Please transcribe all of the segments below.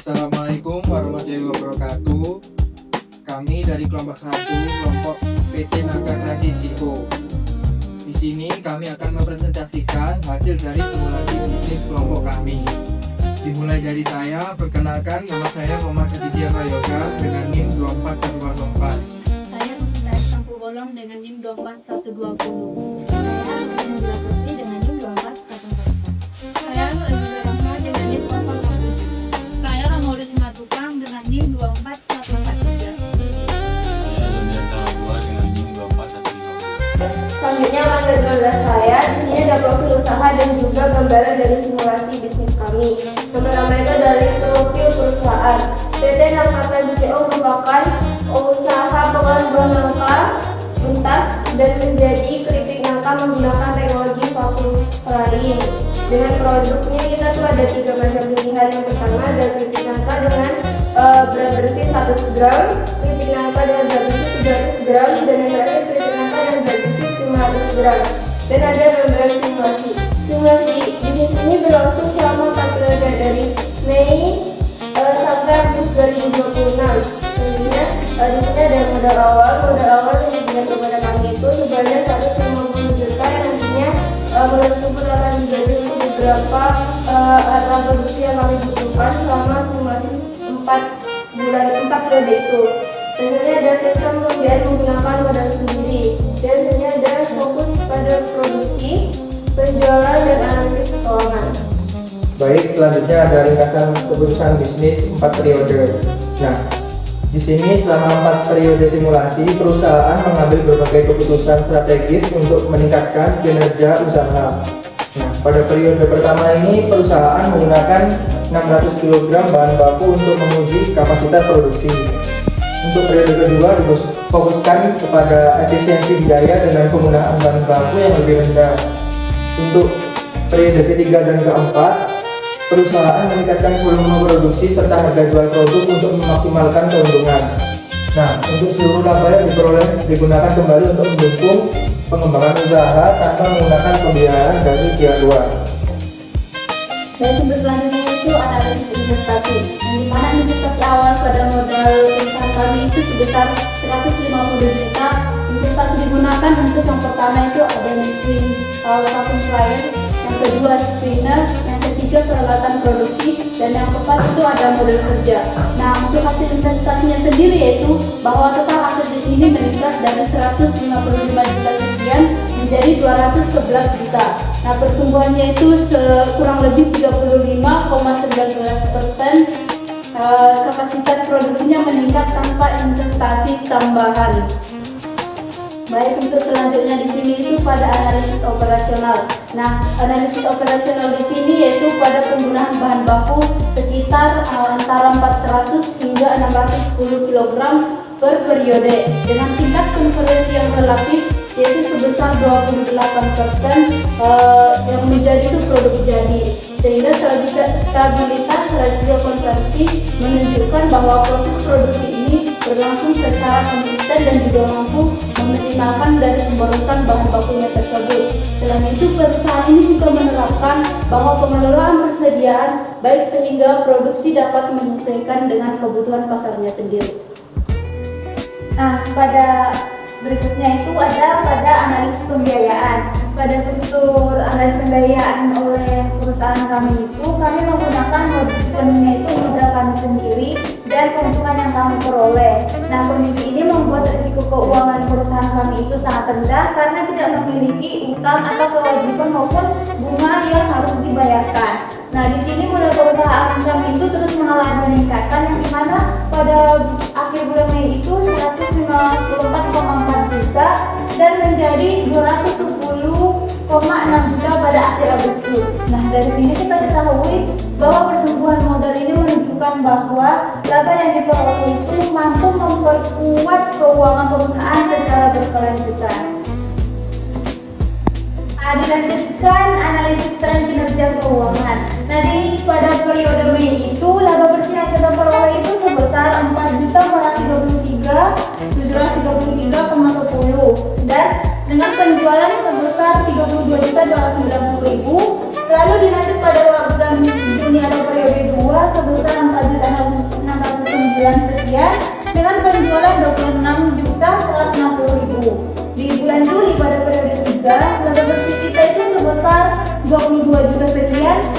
Assalamualaikum warahmatullahi wabarakatuh. Kami dari kelompok 1 kelompok PT Naga Kreatif CO. Di sini kami akan mempresentasikan hasil dari simulasi bisnis kelompok kami. Dimulai dari saya, perkenalkan nama saya Muhammad Aditya Prayoga dengan NIM 24104. Saya Mumtaz Sampu Bolong dengan NIM 24120. Saya Nabila Putri dengan NIM 24144. Saya Aziza Rahma dengan NIM 047. Saya Ramaulis Matukang dengan NIM 24143. Saya Donian Salahua dengan NIM 24150. Selanjutnya materi kelas saya. Di sini ada profil usaha dan juga gambaran dari simulasi bisnis kami. Yang pertama itu dari profil perusahaan. PT Naga Kreatif CO merupakan usaha pengolahan buah nangka tuntas dan menjadi keripik nangka menggunakan teknologi vakum frying. Dengan produknya kita tuh ada 3 macam pilihan. Yang pertama ada keripik nangka dengan berat bersih 100 gram, keripik nangka dengan berat bersih 300 gram, dan yang terakhir keripik nangka dengan berat bersih 500 gram. Dan ada gambaran simulasi. Simulasi bisnis ini berlangsung selama 4 periode dari Mei sampai Agustus 2026. Selanjutnya di sini ada modal awal. Modal awal yang diberikan kepada kami itu sebanyak 150 juta yang nantinya modal tersebut akan menjadi untuk beberapa alat produksi yang kami butuhkan selama simulasi 4 periode itu. Biasanya ada sistem pembiayaan menggunakan modal sendiri, dan tentunya ada fokus pada produksi, penjualan, dan analisis keuangan. Baik, selanjutnya ada ringkasan keputusan bisnis 4 periode. Nah, di sini selama 4 periode simulasi, perusahaan mengambil berbagai keputusan strategis untuk meningkatkan kinerja usaha. Nah, pada periode pertama ini perusahaan menggunakan 600 kg bahan baku untuk menguji kapasitas produksi. Untuk periode kedua difokuskan kepada efisiensi biaya dengan penggunaan bahan baku yang lebih rendah. Untuk periode ketiga dan keempat, perusahaan meningkatkan volume produksi serta harga jual produk untuk memaksimalkan keuntungan. Nah, untuk seluruh laba yang diperoleh digunakan kembali untuk mendukung pengembangan usaha tanpa menggunakan pembiayaan dari pihak luar. Dan sumber selanjutnya itu analisis investasi, yang dimana investasi awal pada modal perusahaan kami itu sebesar 150 juta. Investasi digunakan untuk yang pertama itu ada mesin vacuum fryer, yang kedua spinner, yang ketiga peralatan produksi, dan yang keempat itu ada modal kerja. Nah, untuk hasil investasinya sendiri yaitu bahwa total hasil di sini meningkat dari 155 juta sekian menjadi 211 juta. Nah, pertumbuhannya itu kurang lebih 35,19%. Kapasitas produksinya meningkat tanpa investasi tambahan. Baik, untuk selanjutnya di sini itu pada analisis operasional. Nah, analisis operasional di sini yaitu pada penggunaan bahan baku sekitar antara 400 hingga 610 kg per periode dengan tingkat konversi yang relatif yaitu sebesar 28% yang menjadi itu produk jadi, sehingga stabilitas rasio konversi menunjukkan bahwa proses produksi ini berlangsung secara konsisten dan juga mampu meminimalkan dari pemborosan bahan bakunya tersebut. Selain itu, perusahaan ini juga menerapkan bahwa pengelolaan persediaan baik sehingga produksi dapat menyesuaikan dengan kebutuhan pasarnya sendiri. Nah, pada berikutnya itu ada pada analisis pembiayaan. Pada struktur analisis pembiayaan oleh perusahaan kami itu, kami menggunakan modus penuhnya itu modal kami sendiri dan keuntungan yang kami peroleh. Nah, kondisi ini membuat risiko keuangan perusahaan kami itu sangat rendah karena tidak memiliki utang atau kewajiban maupun bunga yang harus dibayarkan. Nah, di sini modal perusahaan kami itu terus mengalami peningkatan yang dimana pada akhir bulan Mei itu 154,4 juta dan menjadi 210,6 juta pada akhir Agustus. Nah, dari sini kita ketahui bahwa pertumbuhan modal ini menunjukkan bahwa laba yang diperoleh itu mampu memperkuat keuangan perusahaan secara berkelanjutan. Dilanjutkan analisis tren kinerja keuangan. Nah, pada periode Mei itu laba bersih yang kita peroleh itu sebesar 4.433,10 dan dengan penjualan sebesar 32.290.000. Lalu dilanjut pada bulan Juni atau periode 2 sebesar 4.600.000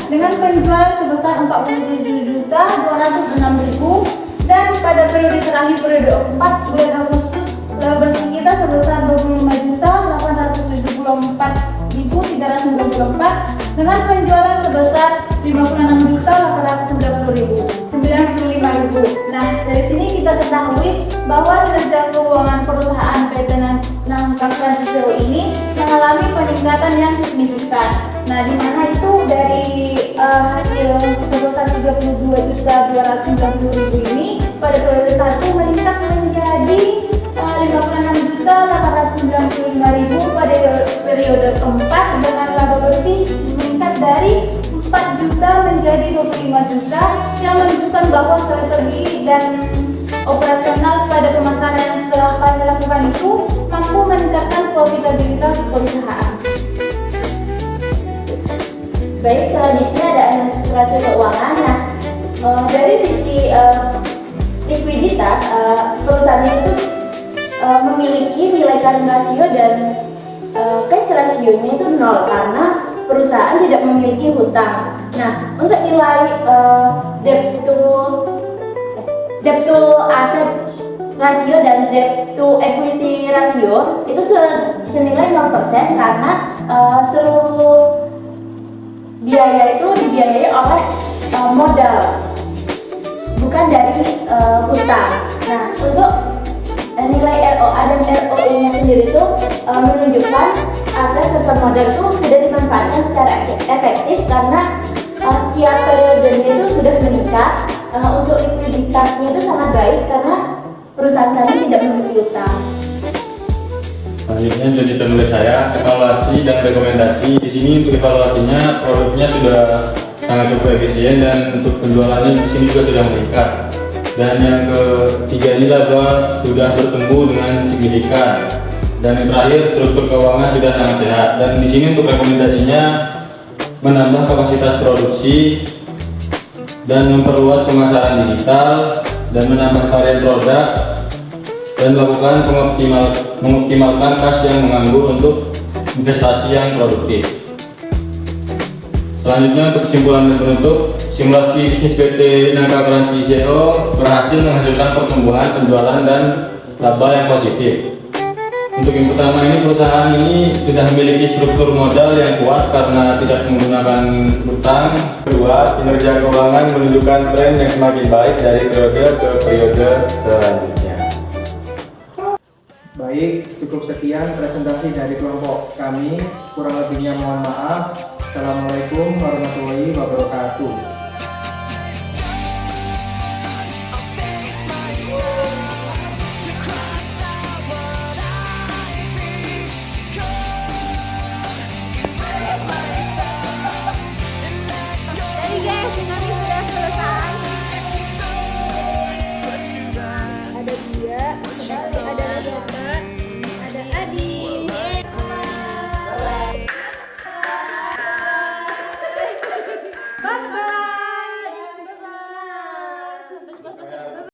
dengan penjualan sebesar 47.206.000 dan pada periode terakhir periode 4 bulan Agustus laba bersih kita sebesar 25.874.394 dengan penjualan sebesar 56.890.095. Nah, dari sini kita ketahui bahwa kinerja keuangan perusahaan PT Nangka Transisero ini mengalami peningkatan yang signifikan. Nah, di mana itu dari hasil sebesar 32.290.000 ini pada periode 1 meningkat menjadi 56.895.000 pada periode 4 dengan laba bersih meningkat dari 4 juta menjadi 25 juta yang menunjukkan bahwa strategi dan operasional pada pemasaran yang telah kami lakukan itu mampu meningkatkan profitabilitas perusahaan. Baik, selanjutnya ada analisis rasio keuangan. Nah, dari sisi likuiditas, perusahaan itu memiliki nilai current rasio dan cash rasionya itu 0 karena perusahaan tidak memiliki hutang. Nah, untuk nilai debt to asset rasio dan debt to equity rasio itu senilai 0% karena seluruh biaya itu dibiayai oleh modal, bukan dari hutang. Nah, untuk nilai ROA dan ROE-nya sendiri itu menunjukkan aset serta modal itu sudah dimanfaatkan secara efektif karena setiap periodenya itu sudah meningkat. Untuk likuiditasnya itu sangat baik karena perusahaan kami tidak memiliki utang. Selanjutnya dilanjutkan oleh saya, evaluasi dan rekomendasi. Di sini untuk evaluasinya produknya sudah sangat cukup efisien dan untuk penjualannya di sini juga sudah meningkat. Dan yang ketiga ini laba sudah bertumbuh dengan signifikan. Dan yang terakhir struktur keuangan sudah sangat sehat. Dan di sini untuk rekomendasinya menambah kapasitas produksi dan memperluas pemasaran digital dan menambah varian produk dan melakukan mengoptimalkan kas yang menganggur untuk investasi yang produktif. Selanjutnya untuk kesimpulan dan penutup, simulasi bisnis PT Nangka Transisero berhasil menghasilkan pertumbuhan penjualan dan laba yang positif. Untuk yang pertama ini, perusahaan ini sudah memiliki struktur modal yang kuat karena tidak menggunakan hutang. Kedua, kinerja keuangan menunjukkan tren yang semakin baik dari periode ke periode selanjutnya. Baik, cukup sekian presentasi dari kelompok kami. Kurang lebihnya mohon maaf. Assalamualaikum warahmatullahi wabarakatuh.